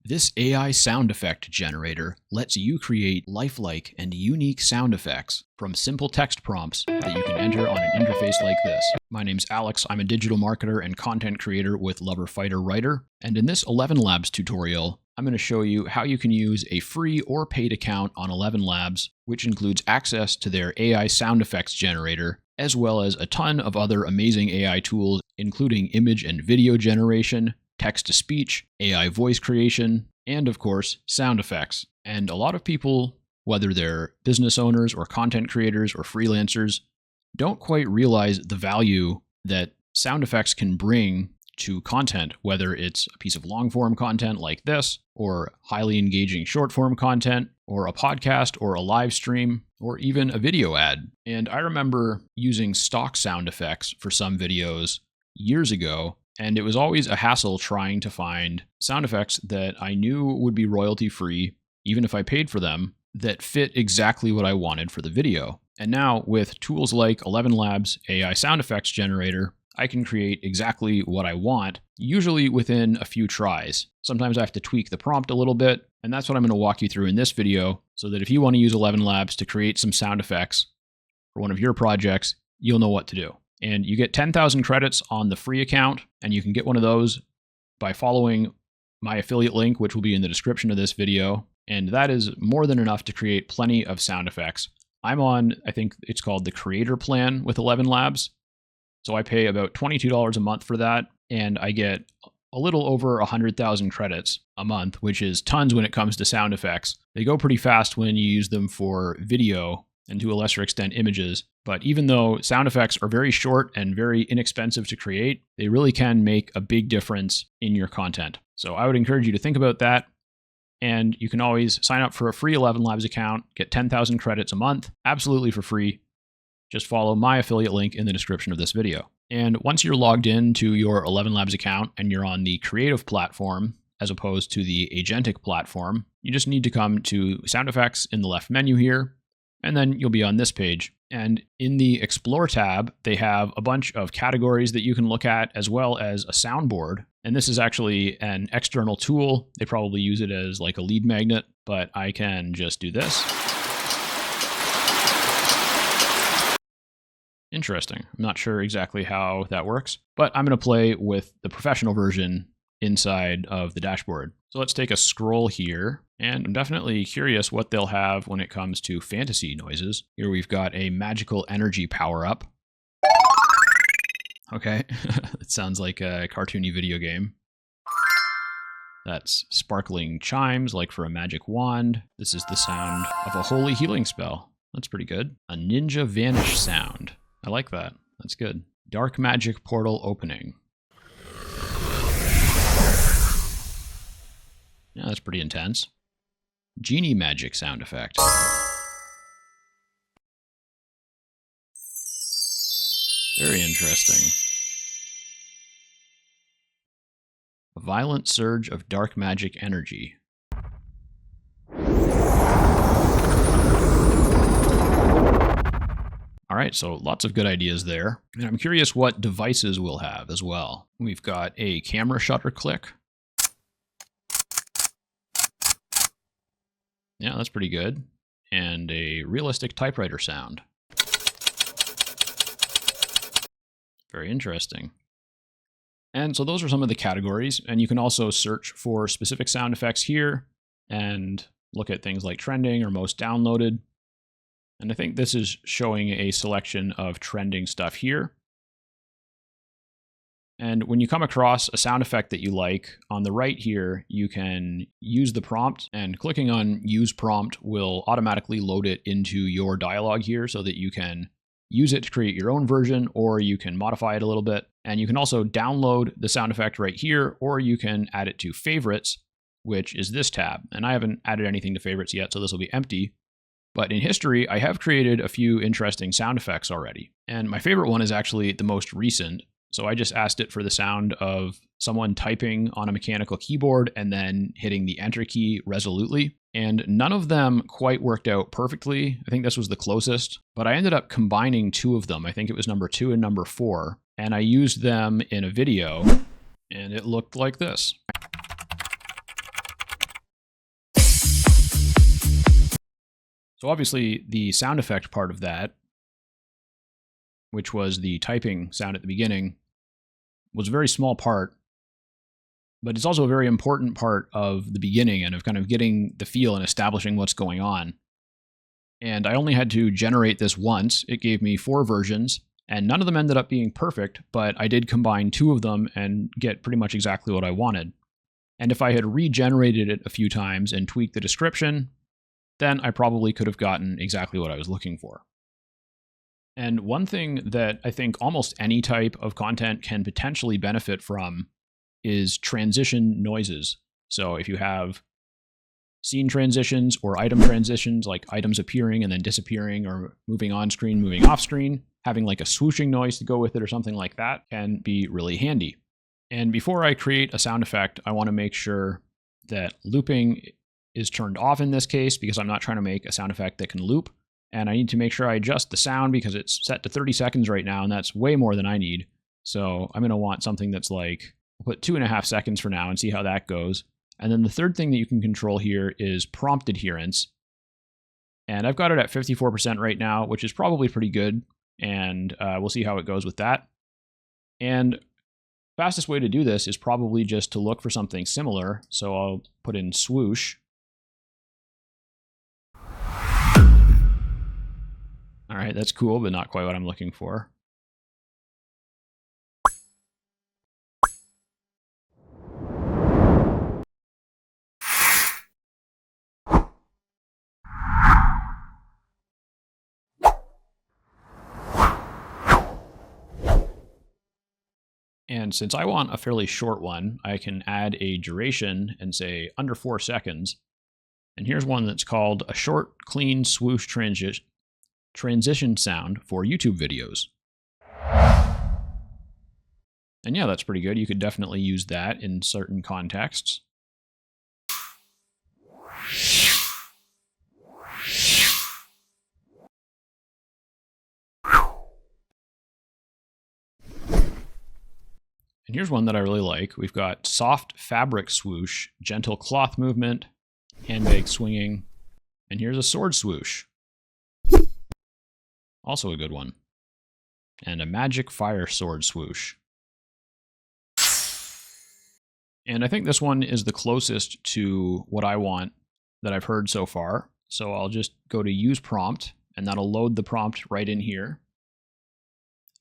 This AI sound effect generator lets you create lifelike and unique sound effects from simple text prompts that you can enter on an interface like this. My name's Alex. I'm a digital marketer and content creator with Lover Fighter Writer. And in this ElevenLabs tutorial, I'm going to show you how you can use a free or paid account on ElevenLabs, which includes access to their AI sound effects generator, as well as a ton of other amazing AI tools, including image and video generation, text-to-speech, AI voice creation, and of course, sound effects. And a lot of people, whether they're business owners or content creators or freelancers, don't quite realize the value that sound effects can bring to content, whether it's a piece of long-form content like this, or highly engaging short-form content, or a podcast, or a live stream, or even a video ad. And I remember using stock sound effects for some videos years ago, and it was always a hassle trying to find sound effects that I knew would be royalty-free, even if I paid for them, that fit exactly what I wanted for the video. And now with tools like ElevenLabs AI sound effects generator, I can create exactly what I want, usually within a few tries. Sometimes I have to tweak the prompt a little bit, and that's what I'm going to walk you through in this video, so that if you want to use ElevenLabs to create some sound effects for one of your projects, you'll know what to do. And you get 10,000 credits on the free account, and you can get one of those by following my affiliate link, which will be in the description of this video. And that is more than enough to create plenty of sound effects. I'm on, I think it's called the Creator Plan with ElevenLabs. So I pay about $22 a month for that, and I get a little over 100,000 credits a month, which is tons when it comes to sound effects. They go pretty fast when you use them for video, and to a lesser extent images. But even though sound effects are very short and very inexpensive to create, they really can make a big difference in your content. So I would encourage you to think about that. And you can always sign up for a free ElevenLabs account, get 10,000 credits a month, absolutely for free. Just follow my affiliate link in the description of this video. And once you're logged in to your ElevenLabs account and you're on the creative platform, as opposed to the agentic platform, you just need to come to sound effects in the left menu here, and then you'll be on this page. And in the Explore tab, they have a bunch of categories that you can look at, as well as a soundboard. And this is actually an external tool. They probably use it as like a lead magnet, but I can just do this. Interesting. I'm not sure exactly how that works, but I'm going to play with the professional version inside of the dashboard. So let's take a scroll here, and I'm definitely curious what they'll have when it comes to fantasy noises. Here we've got a magical energy power-up. Okay, it sounds like a cartoony video game. That's sparkling chimes, like for a magic wand. This is the sound of a holy healing spell. That's pretty good. A ninja vanish sound. I like that. That's good. Dark magic portal opening. Yeah, that's pretty intense. Genie magic sound effect. Very interesting. A violent surge of dark magic energy. All right, so lots of good ideas there. And I'm curious what devices we'll have as well. We've got a camera shutter click. Yeah, that's pretty good. And a realistic typewriter sound. Very interesting. And so those are some of the categories. And you can also search for specific sound effects here and look at things like trending or most downloaded. And I think this is showing a selection of trending stuff here. And when you come across a sound effect that you like, on the right here, you can use the prompt, and clicking on Use Prompt will automatically load it into your dialog here so that you can use it to create your own version, or you can modify it a little bit. And you can also download the sound effect right here, or you can add it to Favorites, which is this tab. And I haven't added anything to Favorites yet, so this will be empty. But in history, I have created a few interesting sound effects already. And my favorite one is actually the most recent. So I just asked it for the sound of someone typing on a mechanical keyboard and then hitting the enter key resolutely. And none of them quite worked out perfectly. I think this was the closest, but I ended up combining two of them. I think it was number 2 and number 4. And I used them in a video, and it looked like this. So obviously the sound effect part of that, which was the typing sound at the beginning, was a very small part, but it's also a very important part of the beginning and of kind of getting the feel and establishing what's going on. And I only had to generate this once. It gave me 4 versions, and none of them ended up being perfect, but I did combine 2 of them and get pretty much exactly what I wanted. And if I had regenerated it a few times and tweaked the description, then I probably could have gotten exactly what I was looking for. And one thing that I think almost any type of content can potentially benefit from is transition noises. So if you have scene transitions or item transitions, like items appearing and then disappearing or moving on screen, moving off screen, having like a swooshing noise to go with it or something like that can be really handy. And before I create a sound effect, I want to make sure that looping is turned off in this case because I'm not trying to make a sound effect that can loop. And I need to make sure I adjust the sound because it's set to 30 seconds right now, and that's way more than I need. So I'm going to want something that's like, I'll put 2.5 seconds for now and see how that goes. And then the third thing that you can control here is prompt adherence. And I've got it at 54% right now, which is probably pretty good. And we'll see how it goes with that. And fastest way to do this is probably just to look for something similar. So I'll put in swoosh. All right, that's cool, but not quite what I'm looking for. And since I want a fairly short one, I can add a duration and say under 4 seconds. And here's one that's called a short, clean swoosh transition sound for YouTube videos. And yeah, that's pretty good. You could definitely use that in certain contexts. And here's one that I really like. We've got soft fabric swoosh, gentle cloth movement, handbag swinging, and here's a sword swoosh. Also a good one. And a magic fire sword swoosh. And I think this one is the closest to what I want that I've heard so far. So I'll just go to use prompt, and that'll load the prompt right in here.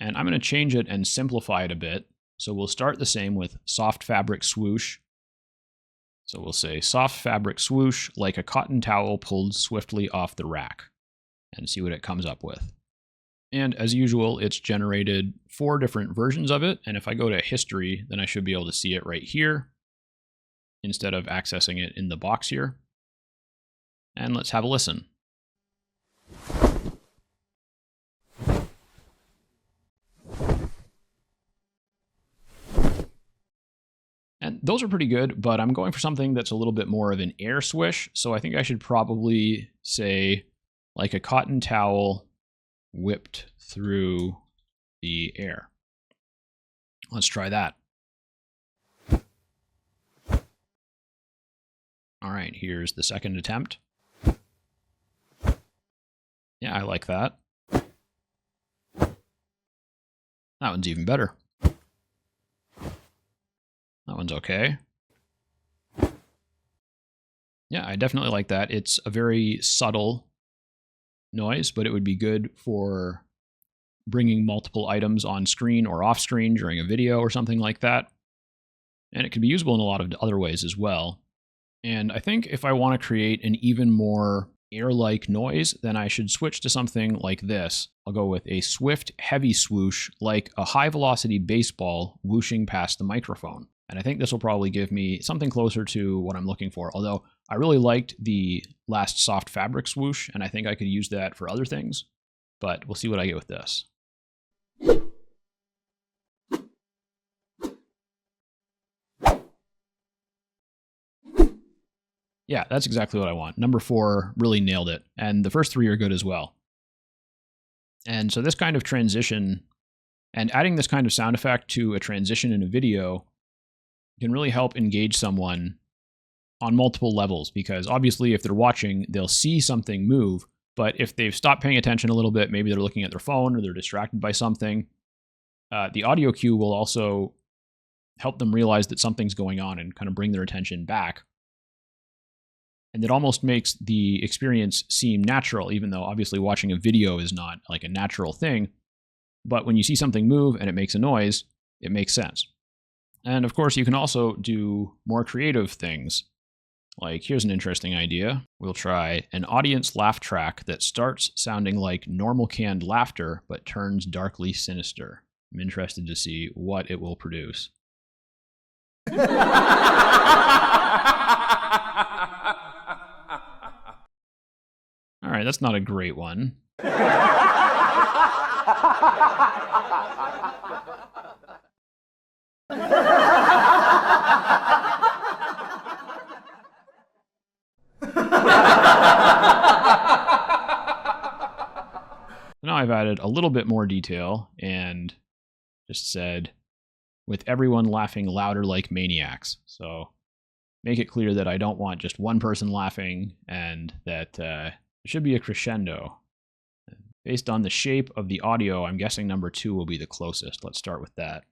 And I'm going to change it and simplify it a bit. So we'll start the same with soft fabric swoosh. So we'll say soft fabric swoosh like a cotton towel pulled swiftly off the rack, and see what it comes up with. And as usual, it's generated 4 different versions of it. And if I go to history, then I should be able to see it right here instead of accessing it in the box here. And let's have a listen. And those are pretty good, but I'm going for something that's a little bit more of an air swish. So I think I should probably say like a cotton towel whipped through the air. Let's try that. All right, here's the second attempt. Yeah, I like that. That one's even better. That one's okay. Yeah, I definitely like that. It's a very subtle noise, but it would be good for bringing multiple items on screen or off screen during a video or something like that. And it can be usable in a lot of other ways as well. And I think if I want to create an even more air-like noise, then I should switch to something like this. I'll go with a swift, heavy swoosh, like a high-velocity baseball whooshing past the microphone. And I think this will probably give me something closer to what I'm looking for. Although I really liked the last soft fabric swoosh, and I think I could use that for other things. But we'll see what I get with this. Yeah, that's exactly what I want. Number 4 really nailed it. And the first 3 are good as well. And so this kind of transition and adding this kind of sound effect to a transition in a video can really help engage someone on multiple levels, because obviously if they're watching, they'll see something move, But if they've stopped paying attention a little bit, maybe they're looking at their phone or they're distracted by something, the audio cue will also help them realize that something's going on and kind of bring their attention back. And it almost makes the experience seem natural, even though obviously watching a video is not like a natural thing. But when you see something move and it makes a noise, it makes sense. And of course, you can also do more creative things. Like, here's an interesting idea. We'll try an audience laugh track that starts sounding like normal canned laughter, but turns darkly sinister. I'm interested to see what it will produce. All right, that's not a great one. Now I've added a little bit more detail and just said, with everyone laughing louder like maniacs. So make it clear that I don't want just one person laughing and that it should be a crescendo. Based on the shape of the audio, I'm guessing number 2 will be the closest. Let's start with that.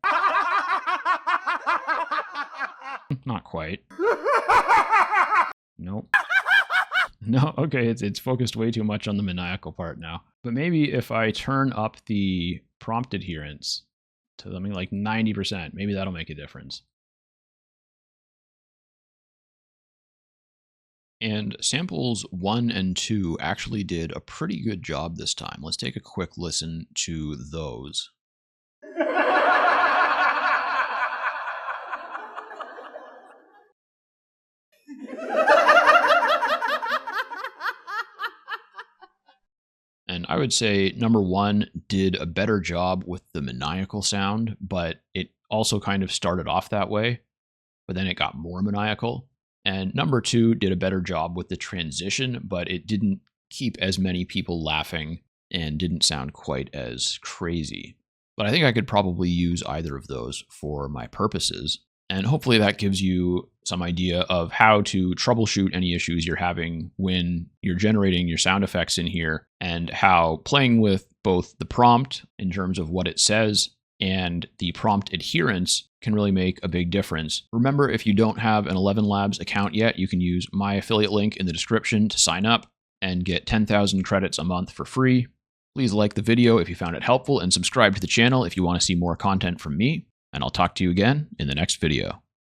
Not quite. Nope. No, okay, it's focused way too much on the maniacal part now. But maybe if I turn up the prompt adherence to something like 90%, maybe that'll make a difference. And samples 1 and 2 actually did a pretty good job this time. Let's take a quick listen to those. And I would say number 1 did a better job with the maniacal sound, but it also kind of started off that way, but then it got more maniacal. And number 2 did a better job with the transition, but it didn't keep as many people laughing and didn't sound quite as crazy. But I think I could probably use either of those for my purposes. And hopefully that gives you some idea of how to troubleshoot any issues you're having when you're generating your sound effects in here, and how playing with both the prompt in terms of what it says and the prompt adherence can really make a big difference. Remember, if you don't have an ElevenLabs account yet, you can use my affiliate link in the description to sign up and get 10,000 credits a month for free. Please like the video if you found it helpful and subscribe to the channel if you want to see more content from me. And I'll talk to you again in the next video.